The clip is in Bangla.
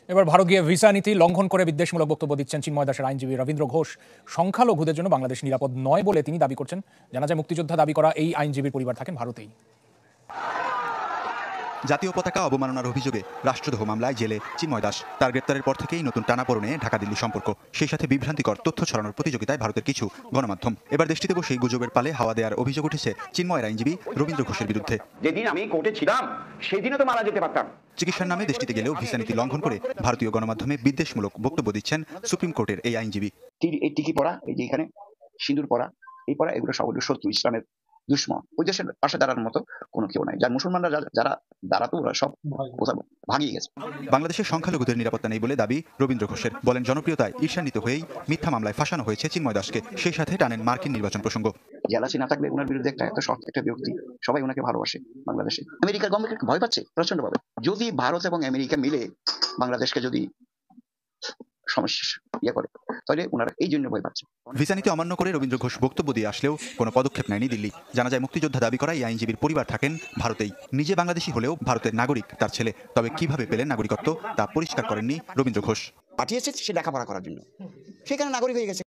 এবার ভারত গিয়ে ভিসা নীতি লঙ্ঘন করে বিদ্বেষমূলক বক্তব্য দিচ্ছেন চিন্ময় দাসের আইনজীবী রবীন্দ্র ঘোষ। সংখ্যালঘুদের জন্য বাংলাদেশ নিরাপদ নয় বলে তিনি দাবি করছেন। জানা যায় মুক্তিযোদ্ধা দাবি করা এই আইনজীবীর পরিবার থাকেন ভারতেই। জাতীয় পতাকা অবমাননার অভিযোগে রাষ্ট্রদ্রোহ মামলায় জেলে চিন্ময় দাস। তার গ্রেপ্তারের পর থেকেই নতুন টানাপোড়েনে ঢাকা দিল্লি সম্পর্ক, সেই সাথে বিভ্রান্তিকর তথ্য ছড়ানোর প্রতিযোগিতায় ভারতের কিছু গণমাধ্যম। এবার দেশটিতে বসেই গুজবের পালে হাওয়া দেওয়ার অভিযোগ উঠেছে চিন্ময়ের আইনজীবী রবীন্দ্র ঘোষের বিরুদ্ধে। যেদিন আমি কোর্টে ছিলাম সেদিনও তো মারা যেতে পারতাম। চিকিৎসার নামে দেশটিতে গেলেও ভিসা নীতি লঙ্ঘন করে ভারতীয় গণমাধ্যমে বিদ্বেষমূলক বক্তব্য দিচ্ছেন সুপ্রিম কোর্টের এই আইনজীবী। এই টিকি পড়া, এই যে এখানে সিঁদুর পড়া, এই পড়া, এগুলো সব শত্রু, ইসলামের দুশ্মন। ওই দেশের পাশে দাঁড়ানোর মতো কোনো কেউ নাই। যার মুসলমানরা যারা দাঁড়াতো ওরা সব ভাগিয়ে গেছে। বাংলাদেশের সংখ্যালঘুদের নিরাপত্তা নেই বলে দাবি রবীন্দ্র ঘোষের। বলেন, জনপ্রিয়তায় ঈর্ষান্বিত হয়েই মিথ্যা মামলায় ফাঁসানো হয়েছে চিন্ময় দাসকে। সেই সাথে টানেন মার্কিন নির্বাচন প্রসঙ্গ। জেলাসি না থাকলে ওনার বিরুদ্ধে একটা শক্ত একটা ব্যক্তি, সবাই ওনাকে ভালোবাসে। বাংলাদেশে আমেরিকার গভর্নমেন্ট ভয় পাচ্ছে প্রচন্ড ভাবে। যদি ভারত এবং আমেরিকা মিলে বাংলাদেশকে যদি সমস্যা করে, তাহলে ওনারা এই জন্য ভয় পাচ্ছে। ভিসা নীতি অমান্য করে রবীন্দ্র ঘোষ বক্তব্য দিয়ে আসলেও কোনো পদক্ষেপ নেয়নি দিল্লি। জানা যায় মুক্তিযোদ্ধা দাবি করা এই আইনজীবীর পরিবার থাকেন ভারতেই। নিজে বাংলাদেশি হলেও ভারতের নাগরিক তার ছেলে। তবে কিভাবে পেলেন নাগরিকত্ব তা পরিষ্কার করেননি রবীন্দ্র ঘোষ। পাঠিয়েছে সে লেখাপড়া করার জন্য, সেখানে নাগরিক হয়ে গেছে।